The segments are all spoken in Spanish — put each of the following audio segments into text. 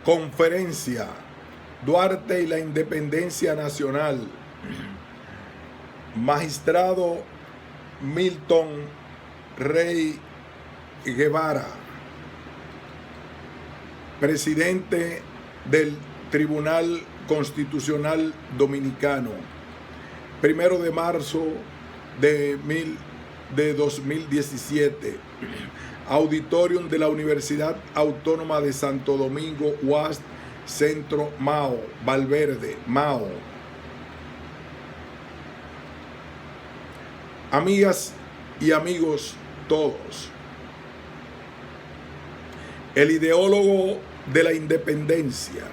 Conferencia Duarte y la Independencia Nacional. Magistrado Milton Rey Guevara, presidente del Tribunal Constitucional Dominicano, 1 de marzo de 2017, Auditorium de la Universidad Autónoma de Santo Domingo, UAS, Centro Mao, Valverde, Mao. Amigas y amigos todos, el ideólogo de la independencia.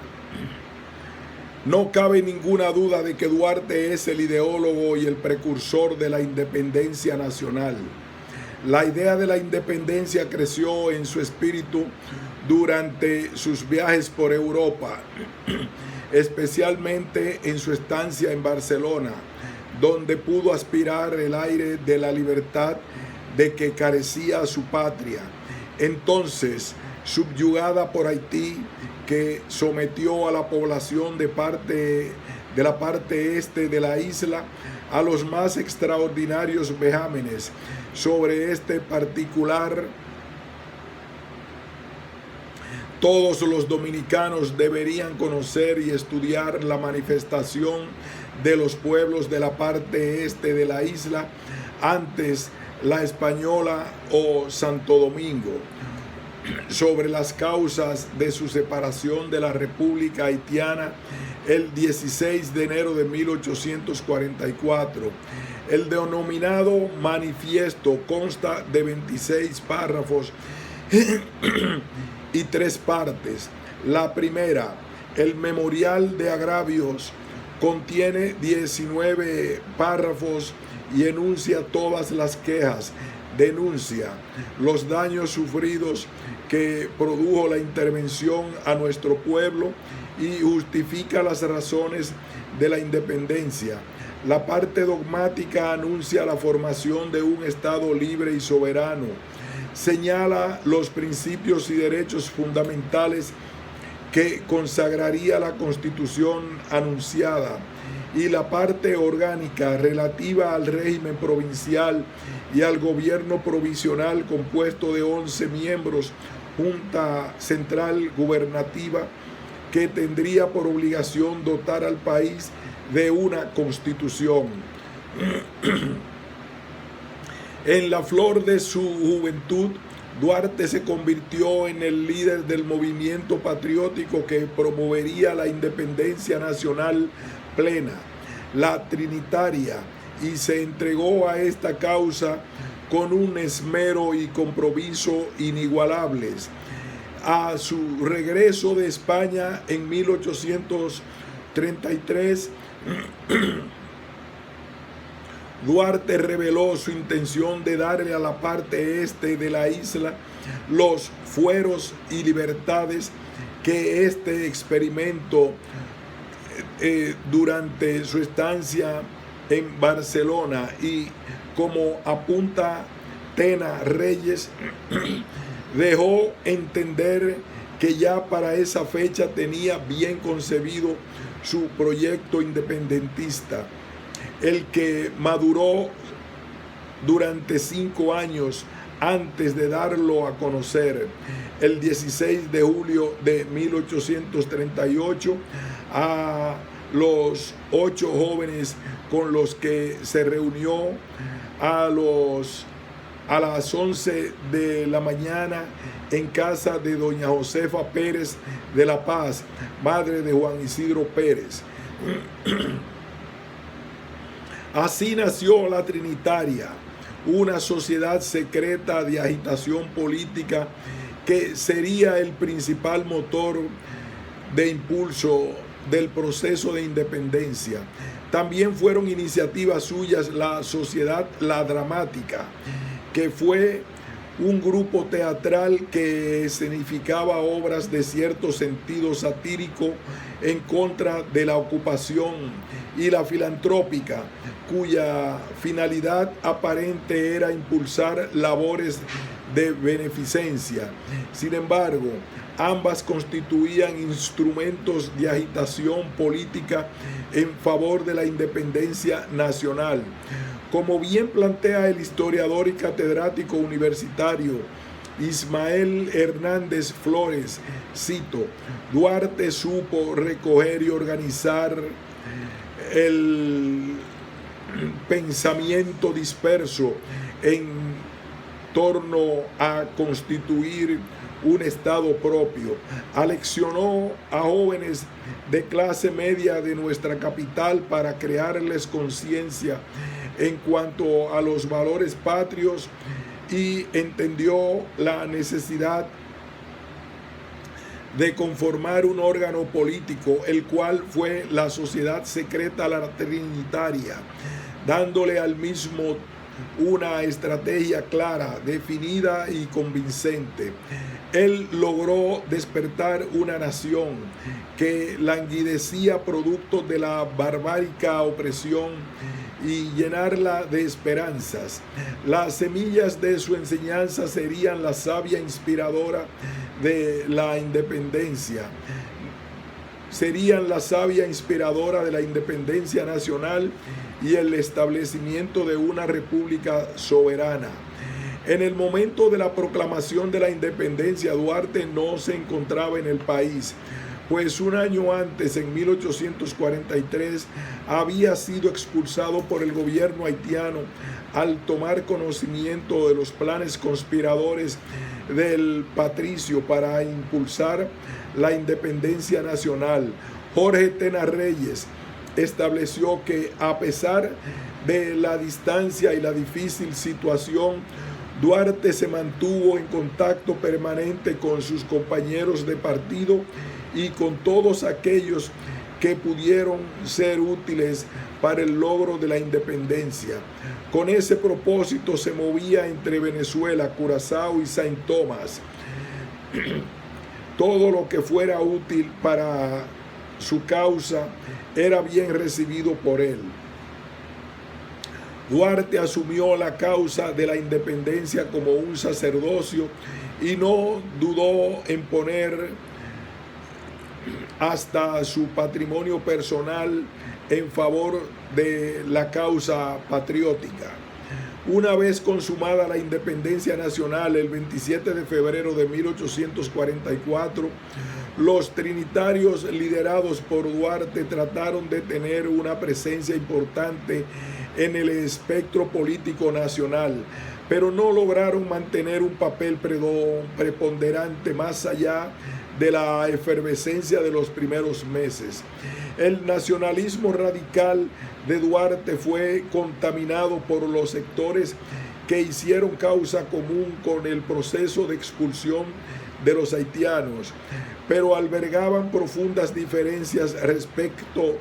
No cabe ninguna duda de que Duarte es el ideólogo y el precursor de la independencia nacional. La idea de la independencia creció en su espíritu durante sus viajes por Europa, especialmente en su estancia en Barcelona, donde pudo aspirar el aire de la libertad de que carecía su patria, entonces subyugada por Haití, que sometió a la población de la parte este de la isla a los más extraordinarios vejámenes. Sobre este particular, todos los dominicanos deberían conocer y estudiar la manifestación de los pueblos de la parte este de la isla, antes la Española o Santo Domingo, sobre las causas de su separación de la República Haitiana el 16 de enero de 1844. El denominado manifiesto consta de 26 párrafos y 3 partes. La primera, el memorial de agravios, contiene 19 párrafos y enuncia todas las quejas, denuncia los daños sufridos que produjo la intervención a nuestro pueblo y justifica las razones de la independencia. La parte dogmática anuncia la formación de un Estado libre y soberano, señala los principios y derechos fundamentales que consagraría la Constitución anunciada, y la parte orgánica relativa al régimen provincial y al gobierno provisional compuesto de 11 miembros, Junta Central Gubernativa, que tendría por obligación dotar al país de una constitución. En la flor de su juventud, Duarte se convirtió en el líder del movimiento patriótico que promovería la independencia nacional plena, la trinitaria, y se entregó a esta causa con un esmero y compromiso inigualables. A su regreso de España en 1833, Duarte reveló su intención de darle a la parte este de la isla los fueros y libertades que este experimento durante su estancia en Barcelona, y como apunta Tena Reyes, dejó entender que ya para esa fecha tenía bien concebido su proyecto independentista, el que maduró durante 5 años antes de darlo a conocer. El 16 de julio de 1838, a los 8 jóvenes con los que se reunió a las 11 de la mañana en casa de doña Josefa Pérez de la Paz, madre de Juan Isidro Pérez. Así nació la Trinitaria, una sociedad secreta de agitación política que sería el principal motor de impulso del proceso de independencia. También fueron iniciativas suyas la Sociedad La Dramática, que fue un grupo teatral que escenificaba obras de cierto sentido satírico en contra de la ocupación, y la Filantrópica, cuya finalidad aparente era impulsar labores de beneficencia. Sin embargo, ambas constituían instrumentos de agitación política en favor de la independencia nacional. Como bien plantea el historiador y catedrático universitario Ismael Hernández Flores, cito: Duarte supo recoger y organizar el pensamiento disperso en torno a constituir un estado propio. Aleccionó a jóvenes de clase media de nuestra capital para crearles conciencia en cuanto a los valores patrios y entendió la necesidad de conformar un órgano político, el cual fue la Sociedad Secreta La Trinitaria, dándole al mismo una estrategia clara, definida y convincente. Él logró despertar una nación que languidecía producto de la barbárica opresión y llenarla de esperanzas. Las semillas de su enseñanza serían la savia inspiradora de la independencia. Serían la savia inspiradora de la independencia nacional y el establecimiento de una república soberana. En el momento de la proclamación de la independencia, Duarte no se encontraba en el país, pues un año antes, en 1843, había sido expulsado por el gobierno haitiano al tomar conocimiento de los planes conspiradores del patricio para impulsar la independencia nacional. Jorge Tena Reyes estableció que, a pesar de la distancia y la difícil situación, Duarte se mantuvo en contacto permanente con sus compañeros de partido y con todos aquellos que pudieron ser útiles para el logro de la independencia. Con ese propósito se movía entre Venezuela, Curazao y Saint Thomas. Todo lo que fuera útil para su causa era bien recibido por él. Duarte asumió la causa de la independencia como un sacerdocio y no dudó en poner hasta su patrimonio personal en favor de la causa patriótica. Una vez consumada la independencia nacional, el 27 de febrero de 1844, los trinitarios liderados por Duarte trataron de tener una presencia importante en el espectro político nacional, pero no lograron mantener un papel preponderante más allá de la efervescencia de los primeros meses. El nacionalismo radical de Duarte fue contaminado por los sectores que hicieron causa común con el proceso de expulsión de los haitianos, pero albergaban profundas diferencias respecto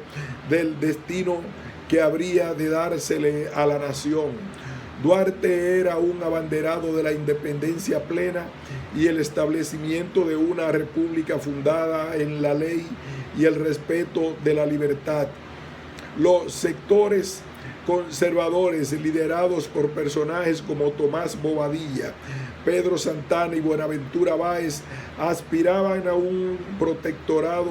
del destino que habría de dársele a la nación. Duarte era un abanderado de la independencia plena y el establecimiento de una república fundada en la ley y el respeto de la libertad. Los sectores conservadores, liderados por personajes como Tomás Bobadilla, Pedro Santana y Buenaventura Báez, aspiraban a un protectorado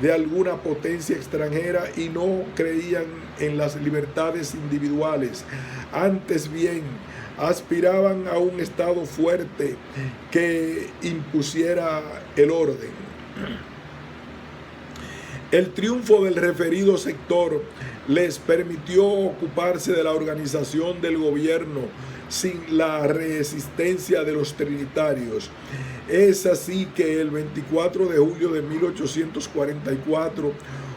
de alguna potencia extranjera y no creían en las libertades individuales. Antes bien, aspiraban a un Estado fuerte que impusiera el orden. El triunfo del referido sector les permitió ocuparse de la organización del gobierno sin la resistencia de los trinitarios. Es así que el 24 de julio de 1844,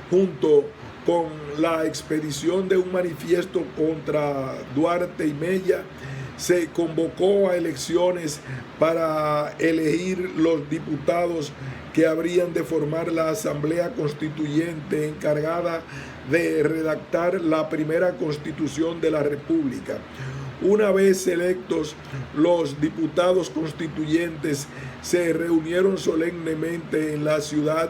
junto con la expedición de un manifiesto contra Duarte y Mella, se convocó a elecciones para elegir los diputados que habrían de formar la Asamblea Constituyente encargada de redactar la primera Constitución de la República. Una vez electos, los diputados constituyentes se reunieron solemnemente en la ciudad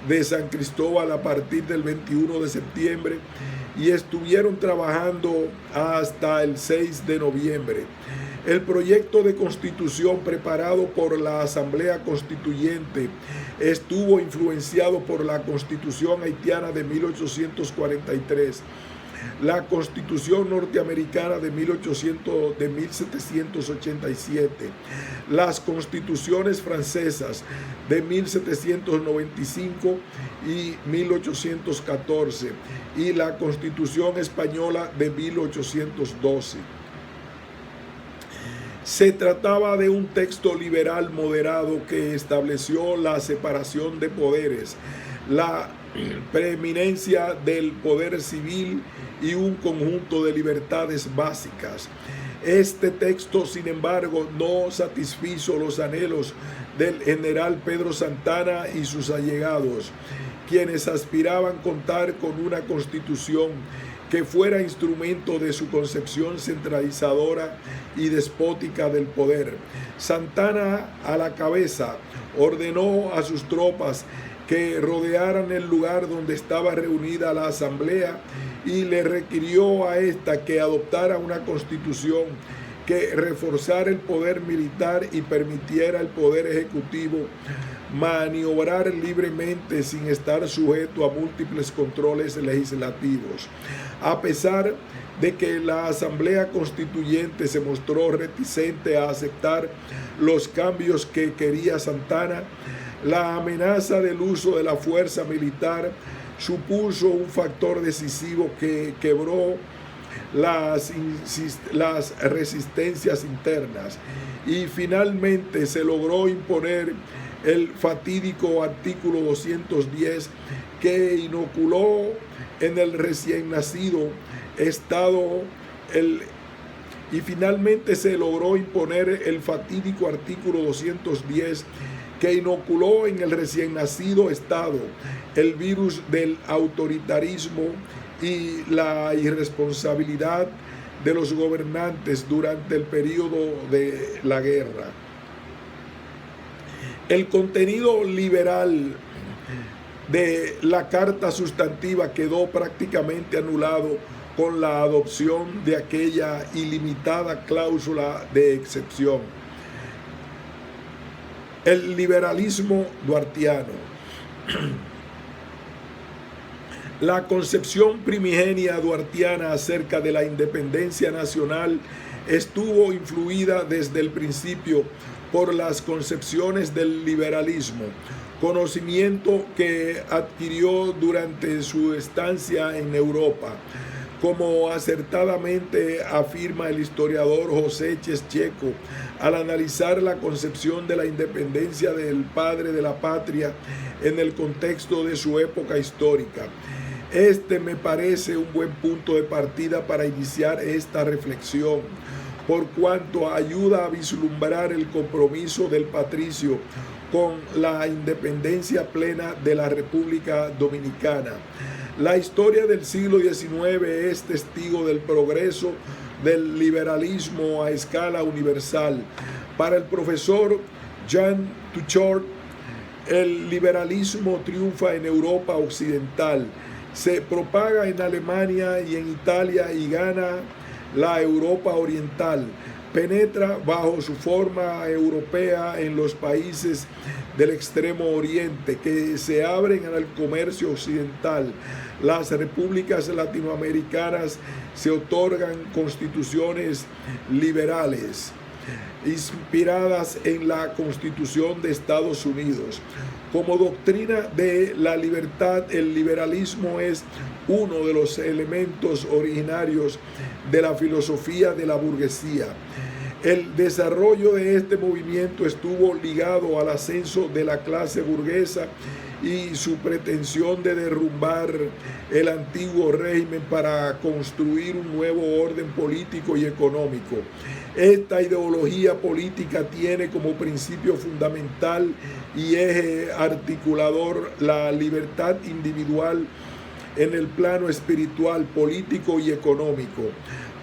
de San Cristóbal a partir del 21 de septiembre y estuvieron trabajando hasta el 6 de noviembre. El proyecto de constitución preparado por la Asamblea Constituyente estuvo influenciado por la Constitución haitiana de 1843, la Constitución norteamericana de 1787, las constituciones francesas de 1795 y 1814 y la Constitución española de 1812. Se trataba de un texto liberal moderado que estableció la separación de poderes, la preeminencia del poder civil y un conjunto de libertades básicas. Este texto, sin embargo, no satisfizo los anhelos del general Pedro Santana y sus allegados, quienes aspiraban contar con una constitución que fuera instrumento de su concepción centralizadora y despótica del poder. Santana, a la cabeza, ordenó a sus tropas que rodearan el lugar donde estaba reunida la asamblea y le requirió a esta que adoptara una constitución que reforzara el poder militar y permitiera al poder ejecutivo maniobrar libremente sin estar sujeto a múltiples controles legislativos. A pesar de que la Asamblea Constituyente se mostró reticente a aceptar los cambios que quería Santana, la amenaza del uso de la fuerza militar supuso un factor decisivo que quebró las resistencias internas y finalmente se logró imponer el fatídico artículo 210 que inoculó en el recién nacido Estado el virus del autoritarismo y la irresponsabilidad de los gobernantes durante el periodo de la guerra. El contenido liberal de la Carta Sustantiva quedó prácticamente anulado con la adopción de aquella ilimitada cláusula de excepción. El liberalismo duartiano. La concepción primigenia duartiana acerca de la independencia nacional estuvo influida desde el principio por las concepciones del liberalismo, conocimiento que adquirió durante su estancia en Europa. Como acertadamente afirma el historiador José Chescheko al analizar la concepción de la independencia del padre de la patria en el contexto de su época histórica. Este me parece un buen punto de partida para iniciar esta reflexión, por cuanto ayuda a vislumbrar el compromiso del patricio con la independencia plena de la República Dominicana. La historia del siglo XIX es testigo del progreso del liberalismo a escala universal. Para el profesor Jean Tuchard, el liberalismo triunfa en Europa occidental, se propaga en Alemania y en Italia y gana la Europa oriental. Penetra bajo su forma europea en los países del extremo oriente que se abren al comercio occidental. Las repúblicas latinoamericanas se otorgan constituciones liberales inspiradas en la Constitución de Estados Unidos. Como doctrina de la libertad, el liberalismo es uno de los elementos originarios de la filosofía de la burguesía. El desarrollo de este movimiento estuvo ligado al ascenso de la clase burguesa y su pretensión de derrumbar el antiguo régimen para construir un nuevo orden político y económico. Esta ideología política tiene como principio fundamental y eje articulador la libertad individual en el plano espiritual, político y económico.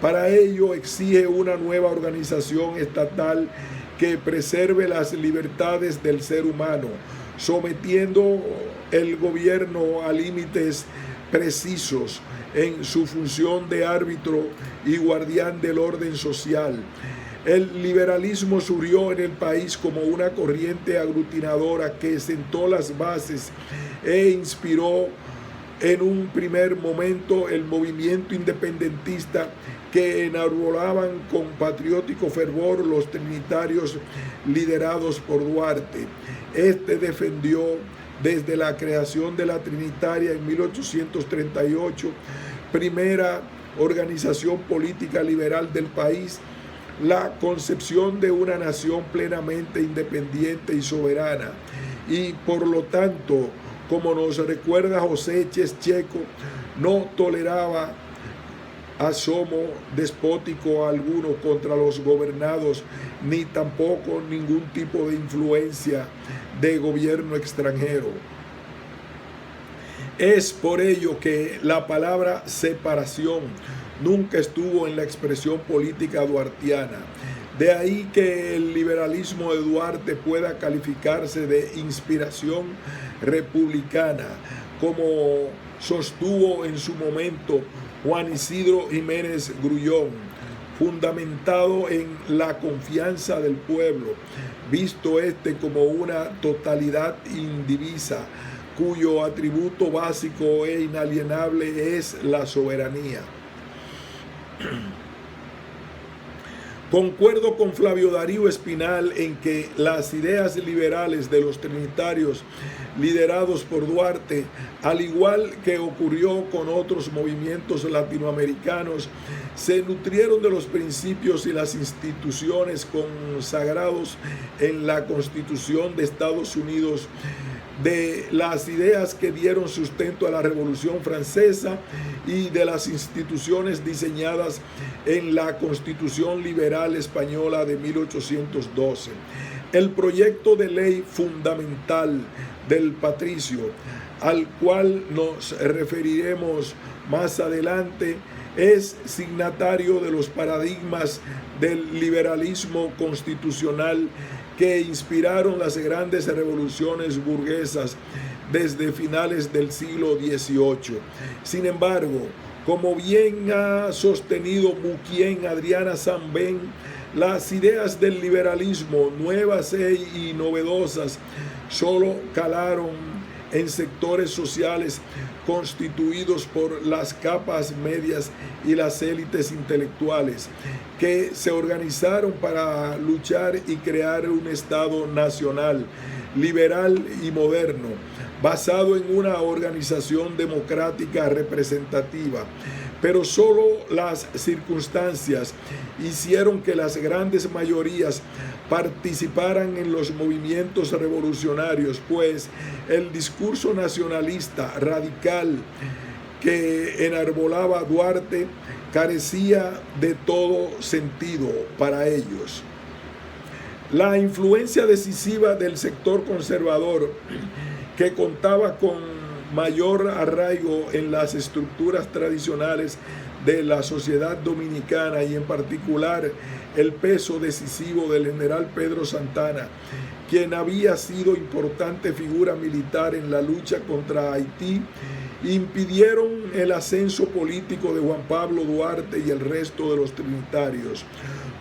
Para ello exige una nueva organización estatal que preserve las libertades del ser humano, sometiendo el gobierno a límites precisos en su función de árbitro y guardián del orden social. El liberalismo surgió en el país como una corriente aglutinadora que sentó las bases e inspiró en un primer momento el movimiento independentista que enarbolaban con patriótico fervor los trinitarios liderados por Duarte. Este defendió desde la creación de la Trinitaria en 1838, primera organización política liberal del país, la concepción de una nación plenamente independiente y soberana, y por lo tanto, como nos recuerda José Checo, no toleraba asomo despótico alguno contra los gobernados, ni tampoco ningún tipo de influencia de gobierno extranjero. Es por ello que la palabra separación nunca estuvo en la expresión política duartiana. De ahí que el liberalismo de Duarte pueda calificarse de inspiración republicana, como sostuvo en su momento Juan Isidro Jiménez Grullón, fundamentado en la confianza del pueblo, visto como una totalidad indivisa, cuyo atributo básico e inalienable es la soberanía. Concuerdo con Flavio Darío Espinal en que las ideas liberales de los trinitarios liderados por Duarte, al igual que ocurrió con otros movimientos latinoamericanos, se nutrieron de los principios y las instituciones consagrados en la Constitución de Estados Unidos, de las ideas que dieron sustento a la Revolución Francesa y de las instituciones diseñadas en la Constitución Liberal Española de 1812. El proyecto de ley fundamental del patricio, al cual nos referiremos más adelante, es signatario de los paradigmas del liberalismo constitucional que inspiraron las grandes revoluciones burguesas desde finales del siglo XVIII. Sin embargo, como bien ha sostenido Muquien Adriana Sanben, las ideas del liberalismo, nuevas y novedosas, solo calaron en sectores sociales constituidos por las capas medias y las élites intelectuales, que se organizaron para luchar y crear un Estado nacional, liberal y moderno, basado en una organización democrática representativa. Pero solo las circunstancias hicieron que las grandes mayorías participaran en los movimientos revolucionarios, pues el discurso nacionalista radical que enarbolaba Duarte carecía de todo sentido para ellos. La influencia decisiva del sector conservador, que contaba con mayor arraigo en las estructuras tradicionales de la sociedad dominicana y en particular el peso decisivo del general Pedro Santana, quien había sido importante figura militar en la lucha contra Haití, impidieron el ascenso político de Juan Pablo Duarte y el resto de los trinitarios.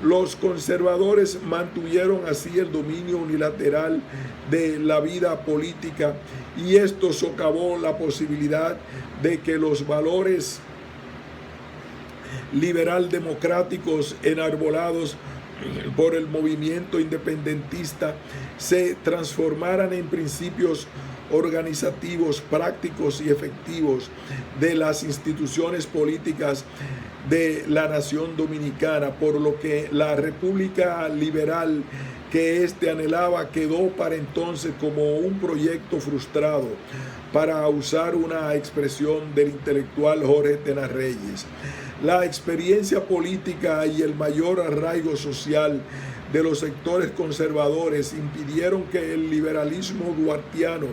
Los conservadores mantuvieron así el dominio unilateral de la vida política y esto socavó la posibilidad de que los valores liberal democráticos enarbolados por el movimiento independentista se transformaran en principios organizativos, prácticos y efectivos de las instituciones políticas de la nación dominicana, por lo que la república liberal que éste anhelaba quedó para entonces como un proyecto frustrado, para usar una expresión del intelectual Jorge Tenas Reyes. La experiencia política y el mayor arraigo social de los sectores conservadores impidieron que el liberalismo duartiano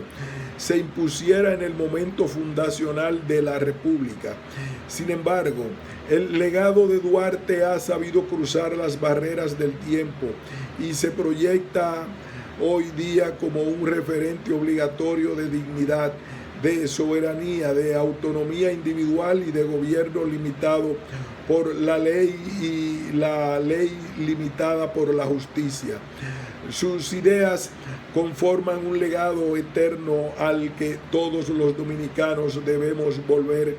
se impusiera en el momento fundacional de la República. Sin embargo, el legado de Duarte ha sabido cruzar las barreras del tiempo y se proyecta hoy día como un referente obligatorio de dignidad, de soberanía, de autonomía individual y de gobierno limitado por la ley y la ley limitada por la justicia. Sus ideas conforman un legado eterno al que todos los dominicanos debemos volver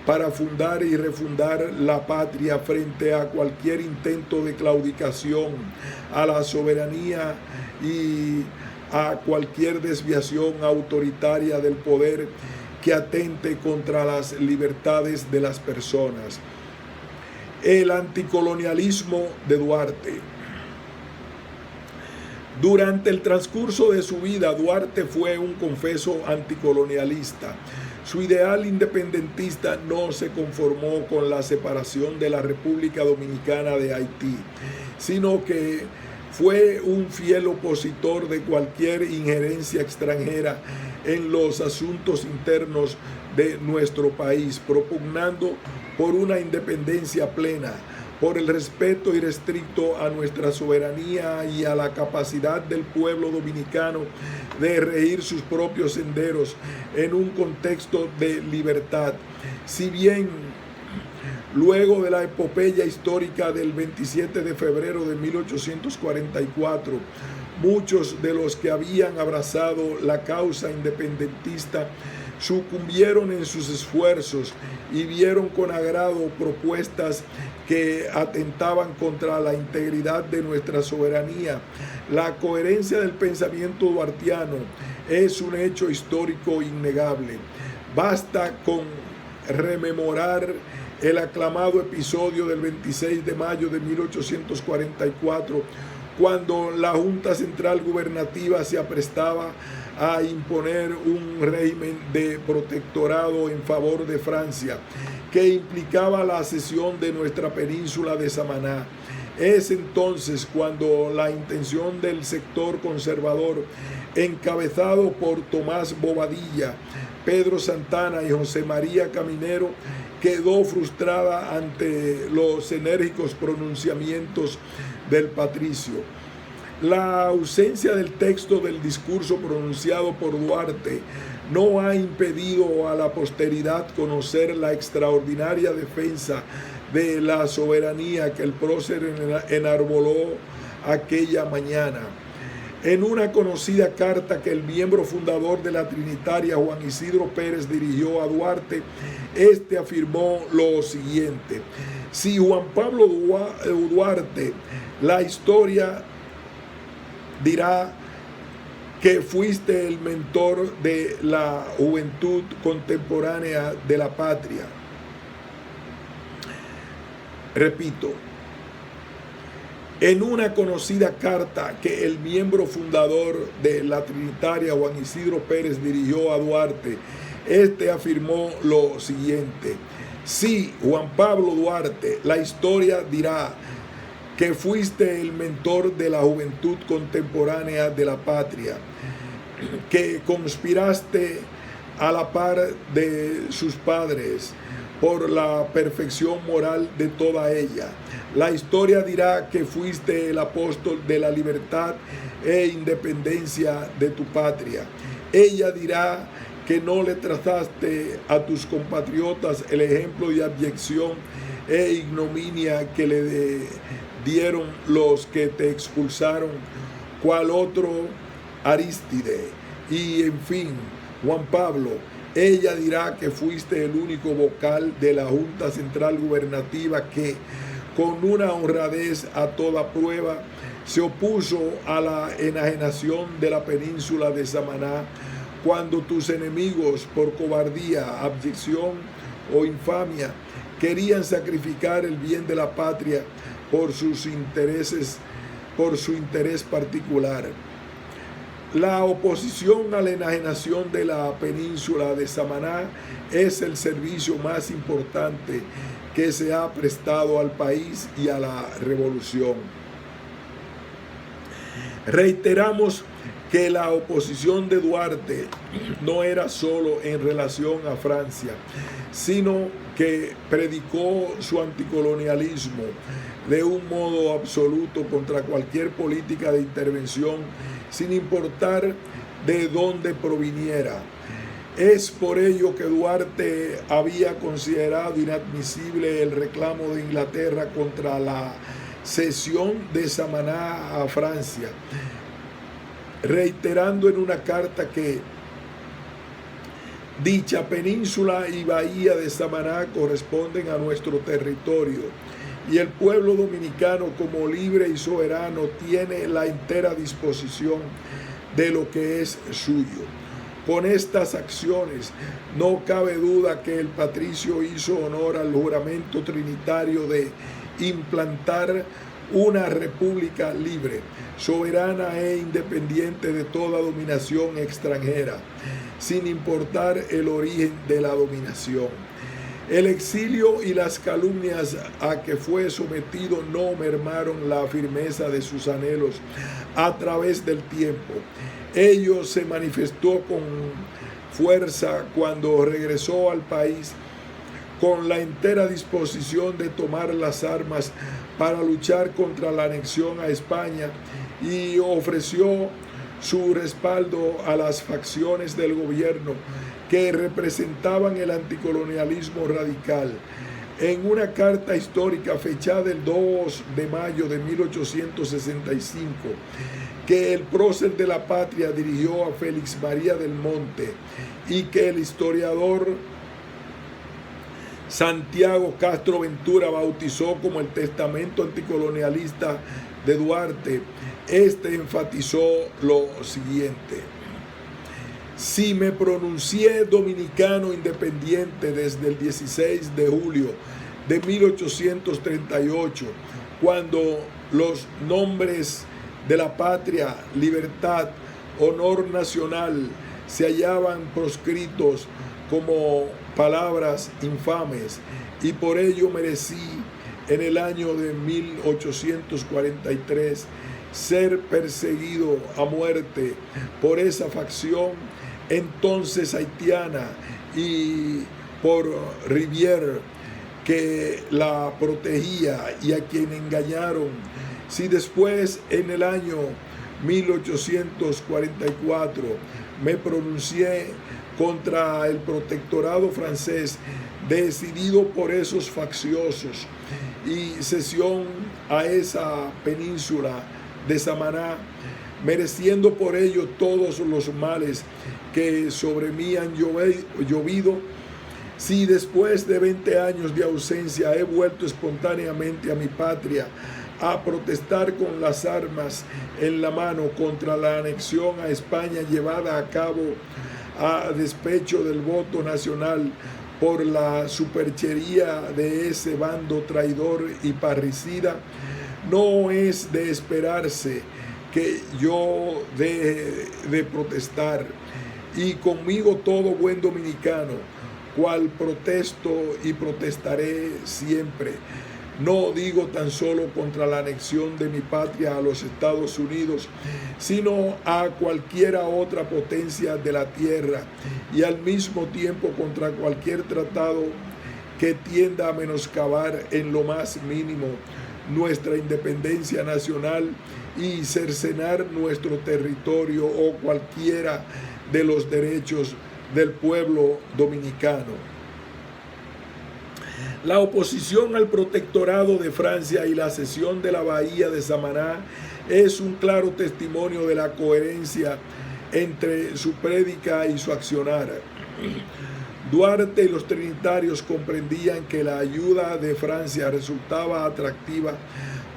para fundar y refundar la patria frente a cualquier intento de claudicación a la soberanía y a cualquier desviación autoritaria del poder que atente contra las libertades de las personas. El anticolonialismo de Duarte. Durante el transcurso de su vida, Duarte fue un confeso anticolonialista. Su ideal independentista no se conformó con la separación de la República Dominicana de Haití, sino que fue un fiel opositor de cualquier injerencia extranjera en los asuntos internos de nuestro país, propugnando por una independencia plena, por el respeto irrestricto a nuestra soberanía y a la capacidad del pueblo dominicano de regir sus propios senderos en un contexto de libertad. Si bien luego de la epopeya histórica del 27 de febrero de 1844, muchos de los que habían abrazado la causa independentista sucumbieron en sus esfuerzos y vieron con agrado propuestas que atentaban contra la integridad de nuestra soberanía. La coherencia del pensamiento duartiano es un hecho histórico innegable. Basta con rememorar el aclamado episodio del 26 de mayo de 1844, cuando la Junta Central Gubernativa se aprestaba a imponer un régimen de protectorado en favor de Francia, que implicaba la cesión de nuestra península de Samaná. Es entonces cuando la intención del sector conservador, encabezado por Tomás Bobadilla, Pedro Santana y José María Caminero, quedó frustrada ante los enérgicos pronunciamientos del patricio. La ausencia del texto del discurso pronunciado por Duarte no ha impedido a la posteridad conocer la extraordinaria defensa de la soberanía que el prócer enarboló aquella mañana. En una conocida carta que el miembro fundador de la Trinitaria, Juan Isidro Pérez, dirigió a Duarte, este afirmó lo siguiente: si Juan Pablo Duarte, la historia dirá que fuiste el mentor de la juventud contemporánea de la patria. Repito, en una conocida carta que el miembro fundador de la Trinitaria, Juan Isidro Pérez, dirigió a Duarte, este afirmó lo siguiente: sí, Juan Pablo Duarte, la historia dirá que fuiste el mentor de la juventud contemporánea de la patria, que conspiraste a la par de sus padres por la perfección moral de toda ella. La historia dirá que fuiste el apóstol de la libertad e independencia de tu patria. Ella dirá que no le trazaste a tus compatriotas el ejemplo de abyección e ignominia que le dieron los que te expulsaron, cual otro Arístide. Y en fin, Juan Pablo, ella dirá que fuiste el único vocal de la Junta Central Gubernativa que, con una honradez a toda prueba, se opuso a la enajenación de la península de Samaná, cuando tus enemigos, por cobardía, abyección o infamia, querían sacrificar el bien de la patria por sus intereses, por su interés particular. La oposición a la enajenación de la península de Samaná es el servicio más importante que se ha prestado al país y a la revolución. Reiteramos que la oposición de Duarte no era solo en relación a Francia, sino que predicó su anticolonialismo de un modo absoluto contra cualquier política de intervención, sin importar de dónde proviniera. Es por ello que Duarte había considerado inadmisible el reclamo de Inglaterra contra la cesión de Samaná a Francia, reiterando en una carta que dicha península y bahía de Samaná corresponden a nuestro territorio y el pueblo dominicano, como libre y soberano, tiene la entera disposición de lo que es suyo. Con estas acciones no cabe duda que el patricio hizo honor al juramento trinitario de implantar una república libre, soberana e independiente de toda dominación extranjera, sin importar el origen de la dominación. El exilio y las calumnias a que fue sometido no mermaron la firmeza de sus anhelos a través del tiempo. Ello se manifestó con fuerza cuando regresó al país con la entera disposición de tomar las armas para luchar contra la anexión a España y ofreció su respaldo a las facciones del gobierno que representaban el anticolonialismo radical. En una carta histórica fechada el 2 de mayo de 1865, que el prócer de la patria dirigió a Félix María del Monte y que el historiador Santiago Castro Ventura bautizó como el testamento anticolonialista de Duarte, este enfatizó lo siguiente: si me pronuncié dominicano independiente desde el 16 de julio de 1838, cuando los nombres de la patria, libertad, honor nacional se hallaban proscritos como palabras infames, y por ello merecí en el año de 1843 ser perseguido a muerte por esa facción entonces haitiana y por Rivière, que la protegía y a quien engañaron. Si después, en el año 1844, me pronuncié contra el protectorado francés decidido por esos facciosos y cesión a esa península de Samaná, mereciendo por ello todos los males que sobre mí han llovido, si después de 20 años de ausencia he vuelto espontáneamente a mi patria a protestar con las armas en la mano contra la anexión a España llevada a cabo a despecho del voto nacional por la superchería de ese bando traidor y parricida, no es de esperarse que yo deje de protestar, y conmigo todo buen dominicano, cual protesto y protestaré siempre. No digo tan solo contra la anexión de mi patria a los Estados Unidos, sino a cualquiera otra potencia de la tierra, y al mismo tiempo contra cualquier tratado que tienda a menoscabar en lo más mínimo nuestra independencia nacional y cercenar nuestro territorio o cualquiera de los derechos del pueblo dominicano. La oposición al protectorado de Francia y la cesión de la bahía de Samaná es un claro testimonio de la coherencia entre su prédica y su accionar. Duarte y los trinitarios comprendían que la ayuda de Francia resultaba atractiva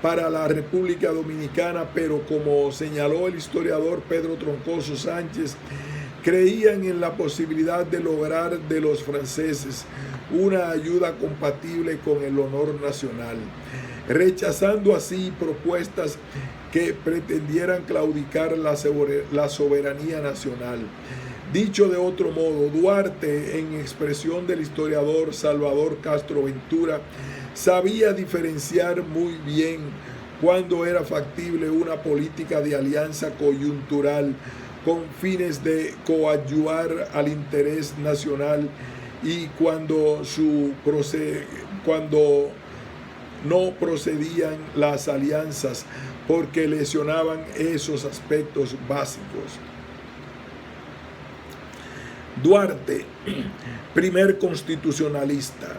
para la República Dominicana, pero como señaló el historiador Pedro Troncoso Sánchez, creían en la posibilidad de lograr de los franceses una ayuda compatible con el honor nacional, rechazando así propuestas que pretendieran claudicar la soberanía nacional. Dicho de otro modo, Duarte, en expresión del historiador Salvador Castro Ventura, sabía diferenciar muy bien cuando era factible una política de alianza coyuntural con fines de coadyuvar al interés nacional y cuando no procedían las alianzas porque lesionaban esos aspectos básicos. Duarte, primer constitucionalista.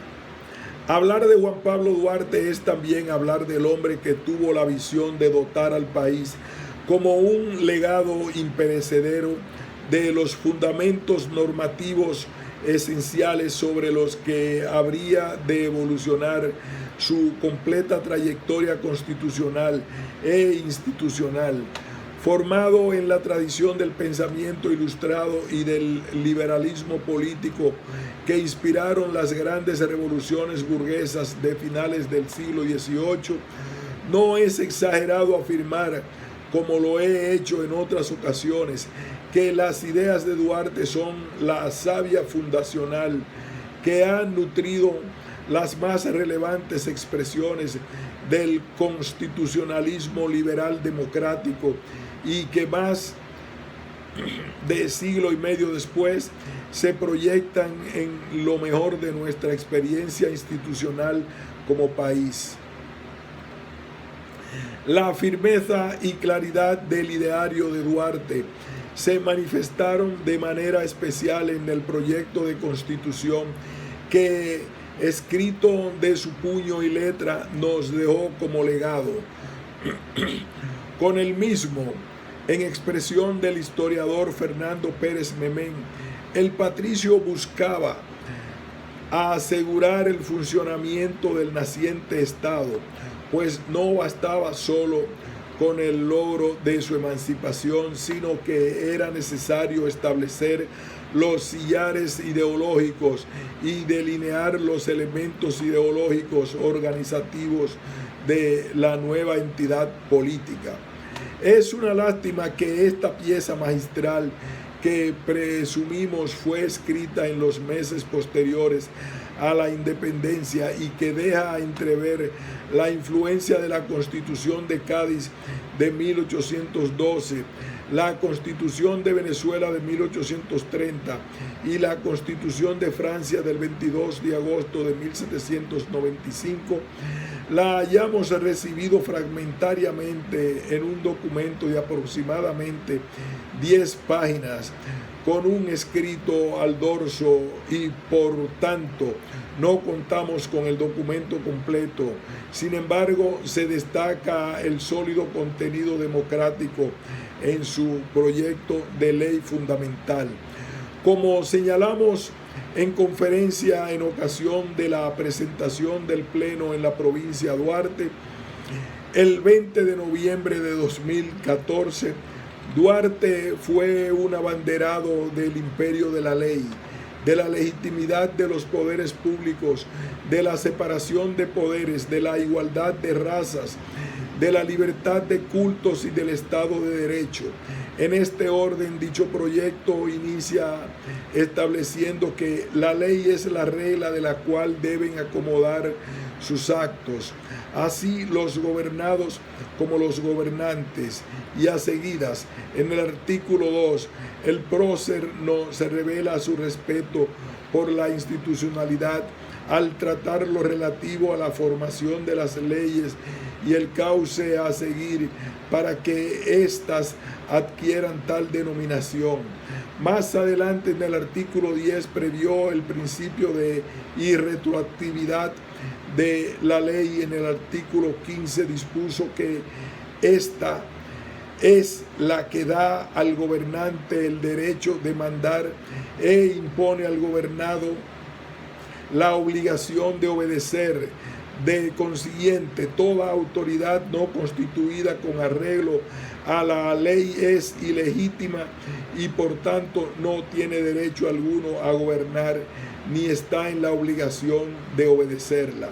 Hablar de Juan Pablo Duarte es también hablar del hombre que tuvo la visión de dotar al país como un legado imperecedero de los fundamentos normativos esenciales sobre los que habría de evolucionar su completa trayectoria constitucional e institucional. Formado en la tradición del pensamiento ilustrado y del liberalismo político que inspiraron las grandes revoluciones burguesas de finales del siglo XVIII, no es exagerado afirmar, como lo he hecho en otras ocasiones, que las ideas de Duarte son la savia fundacional que han nutrido las más relevantes expresiones del constitucionalismo liberal democrático y que más de siglo y medio después se proyectan en lo mejor de nuestra experiencia institucional como país. La firmeza y claridad del ideario de Duarte se manifestaron de manera especial en el proyecto de constitución que, escrito de su puño y letra, nos dejó como legado. Con el mismo, en expresión del historiador Fernando Pérez Memén, el patricio buscaba asegurar el funcionamiento del naciente Estado, pues no bastaba solo con el logro de su emancipación, sino que era necesario establecer los sillares ideológicos y delinear los elementos ideológicos organizativos de la nueva entidad política. Es una lástima que esta pieza magistral, que presumimos fue escrita en los meses posteriores a la independencia y que deja entrever la influencia de la Constitución de Cádiz de 1812, la Constitución de Venezuela de 1830 y la Constitución de Francia del 22 de agosto de 1795, la hayamos recibido fragmentariamente en un documento de aproximadamente 10 páginas, con un escrito al dorso, y por tanto no contamos con el documento completo. Sin embargo, se destaca el sólido contenido democrático en su proyecto de ley fundamental. Como señalamos en conferencia en ocasión de la presentación del Pleno en la provincia de Duarte, el 20 de noviembre de 2014, Duarte fue un abanderado del imperio de la ley, de la legitimidad de los poderes públicos, de la separación de poderes, de la igualdad de razas, de la libertad de cultos y del Estado de Derecho. En este orden, dicho proyecto inicia estableciendo que la ley es la regla de la cual deben acomodar sus actos, así los gobernados como los gobernantes, y a seguidas, en el artículo 2, el prócer no se revela su respeto por la institucionalidad al tratar lo relativo a la formación de las leyes y el cauce a seguir para que éstas adquieran tal denominación. Más adelante, en el artículo 10, previó el principio de irretroactividad de la ley. En el artículo 15 dispuso que esta es la que da al gobernante el derecho de mandar e impone al gobernado la obligación de obedecer. De consiguiente, toda autoridad no constituida con arreglo a la ley es ilegítima y por tanto no tiene derecho alguno a gobernar ni está en la obligación de obedecerla,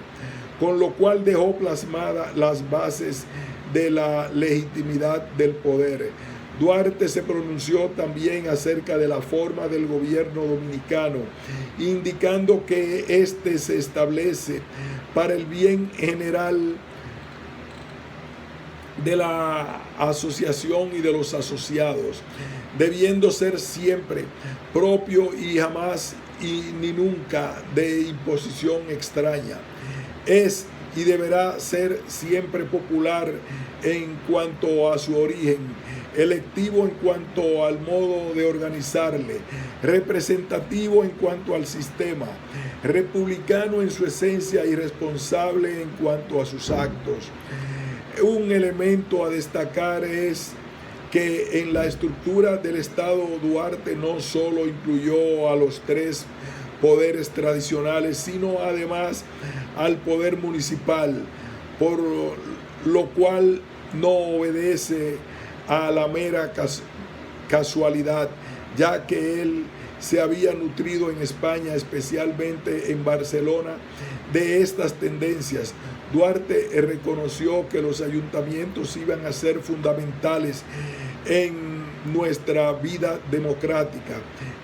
con lo cual dejó plasmadas las bases de la legitimidad del poder. Duarte se pronunció también acerca de la forma del gobierno dominicano, indicando que éste se establece para el bien general de la asociación y de los asociados, debiendo ser siempre propio y jamás y ni nunca de imposición extraña. Es y deberá ser siempre popular en cuanto a su origen, electivo en cuanto al modo de organizarle, representativo en cuanto al sistema, republicano en su esencia y responsable en cuanto a sus actos. Un elemento a destacar es que en la estructura del Estado Duarte no solo incluyó a los tres poderes tradicionales, sino además al poder municipal, por lo cual no obedece a la mera casualidad, ya que él se había nutrido en España, especialmente en Barcelona, de estas tendencias. Duarte reconoció que los ayuntamientos iban a ser fundamentales en nuestra vida democrática.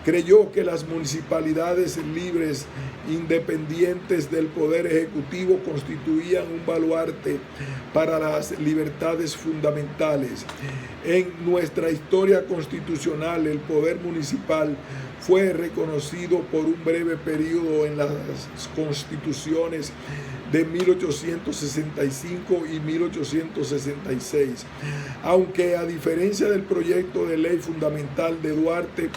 Creyó que las municipalidades libres, independientes del poder ejecutivo, constituían un baluarte para las libertades fundamentales. En nuestra historia constitucional, el poder municipal fue reconocido por un breve periodo en las constituciones de 1865 y 1866, aunque a diferencia del proyecto de ley fundamental de Duarte,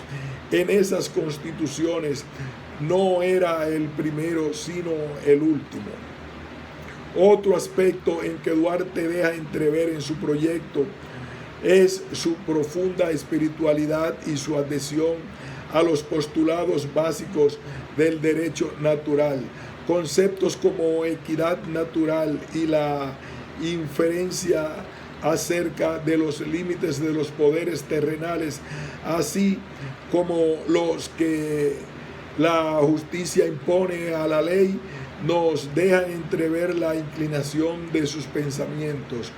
en esas constituciones no era el primero sino el último. Otro aspecto en que Duarte deja entrever en su proyecto es su profunda espiritualidad y su adhesión a los postulados básicos del derecho natural. Conceptos como equidad natural y la inferencia acerca de los límites de los poderes terrenales, así como los que la justicia impone a la ley, nos dejan entrever la inclinación de sus pensamientos.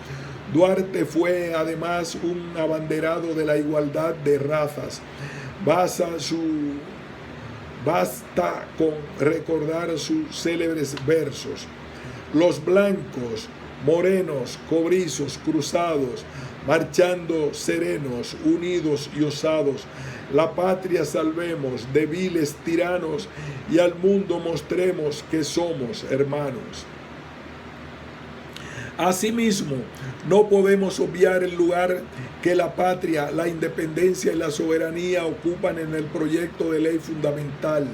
Duarte fue además un abanderado de la igualdad de razas. Basta con recordar sus célebres versos: los blancos, morenos, cobrizos, cruzados, marchando serenos, unidos y osados, la patria salvemos de viles tiranos y al mundo mostremos que somos hermanos. Asimismo, no podemos obviar el lugar que la patria, la independencia y la soberanía ocupan en el proyecto de ley fundamental.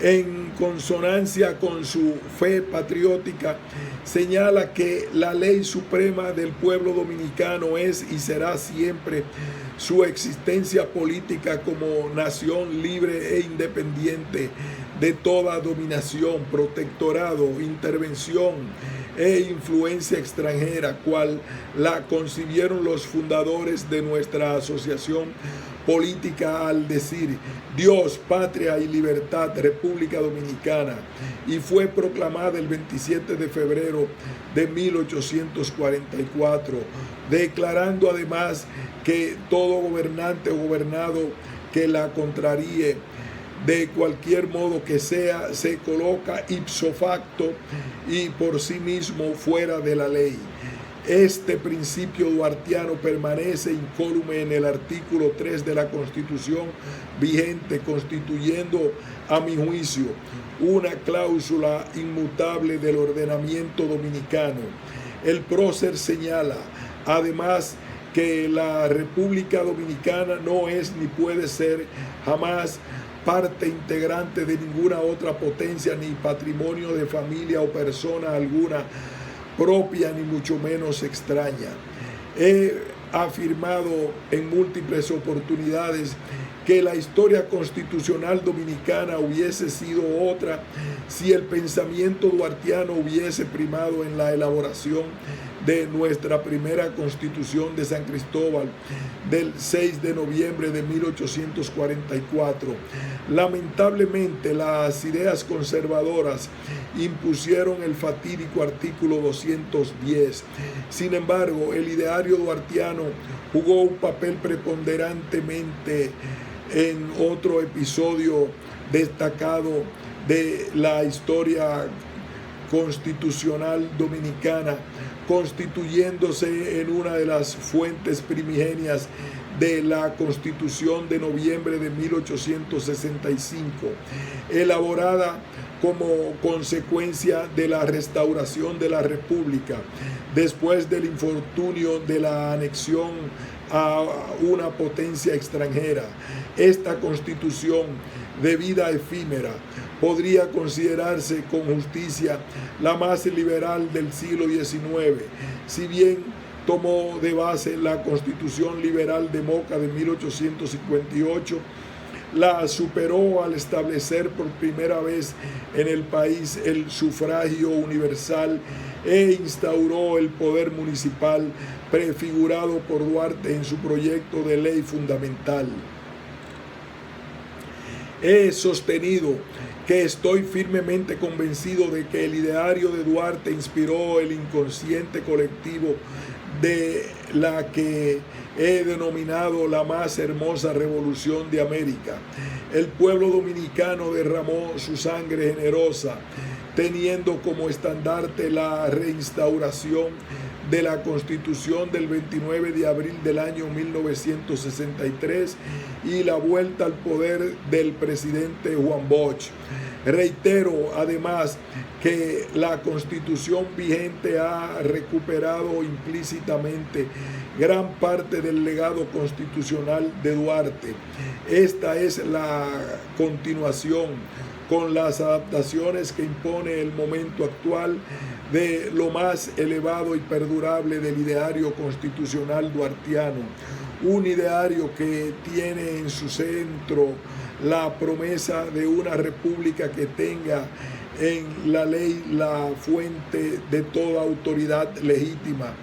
En consonancia con su fe patriótica, señala que la ley suprema del pueblo dominicano es y será siempre su existencia política como nación libre e independiente de toda dominación, protectorado, intervención e influencia extranjera, cual la concibieron los fundadores de nuestra asociación política al decir Dios, patria y libertad, República Dominicana, y fue proclamada el 27 de febrero de 1844, declarando además que todo gobernante o gobernado que la contraríe de cualquier modo que sea, se coloca ipso facto y por sí mismo fuera de la ley. Este principio duartiano permanece incólume en el artículo 3 de la Constitución vigente, constituyendo, a mi juicio, una cláusula inmutable del ordenamiento dominicano. El prócer señala, además, que la República Dominicana no es ni puede ser jamás parte integrante de ninguna otra potencia ni patrimonio de familia o persona alguna propia ni mucho menos extraña. He afirmado en múltiples oportunidades que la historia constitucional dominicana hubiese sido otra si el pensamiento duartiano hubiese primado en la elaboración de nuestra primera Constitución de San Cristóbal del 6 de noviembre de 1844. Lamentablemente, las ideas conservadoras impusieron el fatídico artículo 210. Sin embargo, el ideario duartiano jugó un papel preponderantemente en otro episodio destacado de la historia constitucional dominicana, constituyéndose en una de las fuentes primigenias de la Constitución de noviembre de 1865, elaborada como consecuencia de la restauración de la República después del infortunio de la anexión a una potencia extranjera. Esta Constitución, de vida efímera, podría considerarse con justicia la más liberal del siglo XIX, si bien tomó de base la Constitución Liberal de Moca de 1858, la superó al establecer por primera vez en el país el sufragio universal e instauró el poder municipal prefigurado por Duarte en su proyecto de ley fundamental. He sostenido que estoy firmemente convencido de que el ideario de Duarte inspiró el inconsciente colectivo de la que he denominado la más hermosa revolución de América. El pueblo dominicano derramó su sangre generosa, teniendo como estandarte la reinstauración de la Constitución del 29 de abril del año 1963 y la vuelta al poder del presidente Juan Bosch. Reitero además que la Constitución vigente ha recuperado implícitamente gran parte del legado constitucional de Duarte. Esta es la continuación, con las adaptaciones que impone el momento actual, de lo más elevado y perdurable del ideario constitucional duartiano, un ideario que tiene en su centro la promesa de una república que tenga en la ley la fuente de toda autoridad legítima,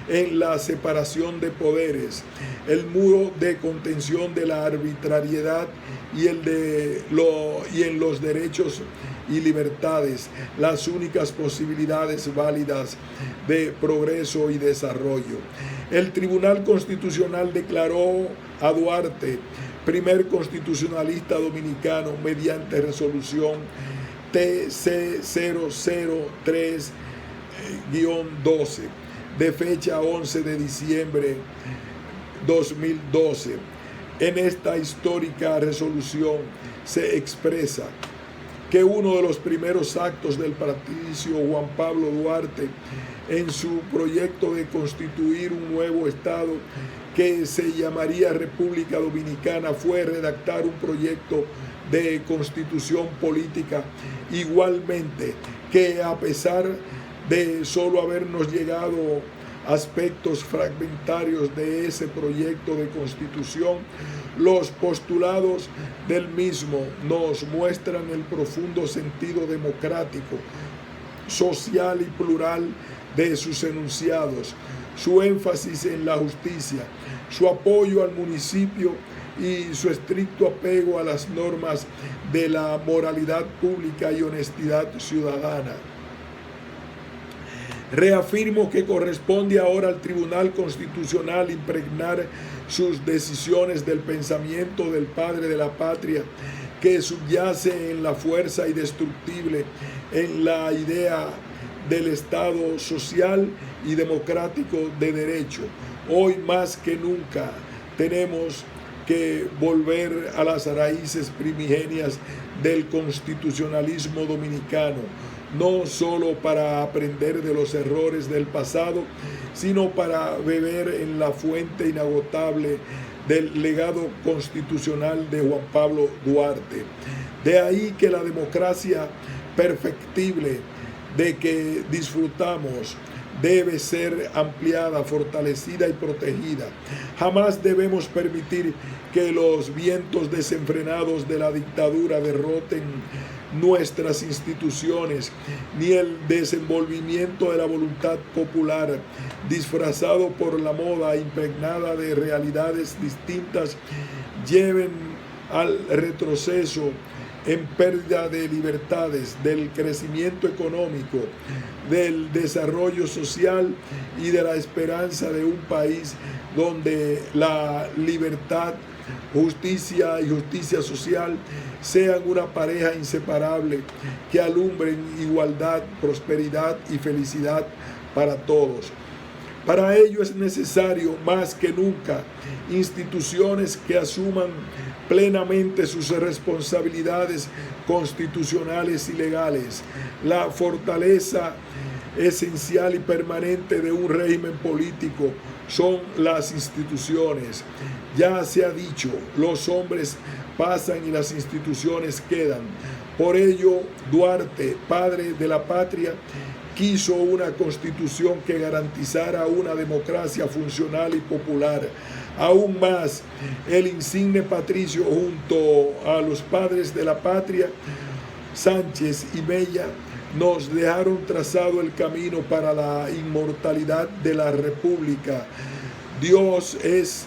en la separación de poderes, el muro de contención de la arbitrariedad y en los derechos y libertades, las únicas posibilidades válidas de progreso y desarrollo. El Tribunal Constitucional declaró a Duarte primer constitucionalista dominicano mediante resolución TC 003-12 de fecha 11 de diciembre 2012. En esta histórica resolución se expresa que uno de los primeros actos del patricio Juan Pablo Duarte en su proyecto de constituir un nuevo Estado que se llamaría República Dominicana fue redactar un proyecto de constitución política, igualmente que, a pesar de solo habernos llegado aspectos fragmentarios de ese proyecto de constitución, los postulados del mismo nos muestran el profundo sentido democrático, social y plural de sus enunciados, su énfasis en la justicia, su apoyo al municipio y su estricto apego a las normas de la moralidad pública y honestidad ciudadana. Reafirmo que corresponde ahora al Tribunal Constitucional impregnar sus decisiones del pensamiento del Padre de la Patria, que subyace en la fuerza indestructible, en la idea del Estado social y democrático de derecho. Hoy más que nunca tenemos que volver a las raíces primigenias del constitucionalismo dominicano, no solo para aprender de los errores del pasado, sino para beber en la fuente inagotable del legado constitucional de Juan Pablo Duarte. De ahí que la democracia perfectible de que disfrutamos debe ser ampliada, fortalecida y protegida. Jamás debemos permitir que los vientos desenfrenados de la dictadura derroten nuestras instituciones, ni el desenvolvimiento de la voluntad popular, disfrazado por la moda impregnada de realidades distintas, lleven al retroceso en pérdida de libertades, del crecimiento económico, del desarrollo social y de la esperanza de un país donde la libertad, justicia y justicia social sean una pareja inseparable que alumbren igualdad, prosperidad y felicidad para todos. Para ello es necesario más que nunca instituciones que asuman plenamente sus responsabilidades constitucionales y legales. La fortaleza esencial y permanente de un régimen político son las instituciones. Ya se ha dicho, los hombres pasan y las instituciones quedan. Por ello, Duarte, padre de la patria, quiso una constitución que garantizara una democracia funcional y popular. Aún más, el insigne patricio junto a los padres de la patria, Sánchez y Mella, nos dejaron trazado el camino para la inmortalidad de la República. Dios es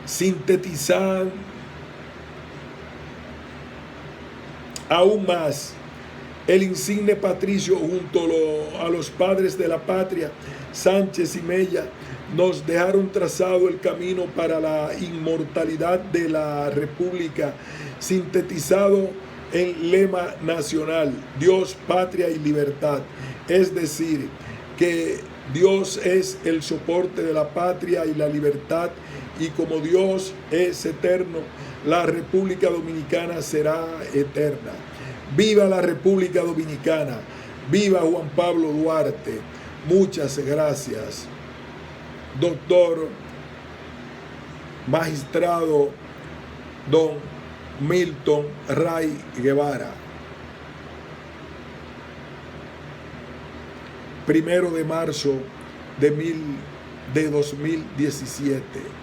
sintetizar aún más. El insigne patricio junto a los padres de la patria, Sánchez y Mella, nos dejaron trazado el camino para la inmortalidad de la República, sintetizado en lema nacional: Dios, patria y libertad. Es decir, que Dios es el soporte de la patria y la libertad, y como Dios es eterno, la República Dominicana será eterna. ¡Viva la República Dominicana! ¡Viva Juan Pablo Duarte! Muchas gracias, doctor magistrado don Milton Ray Guevara. 1 de marzo de 2017.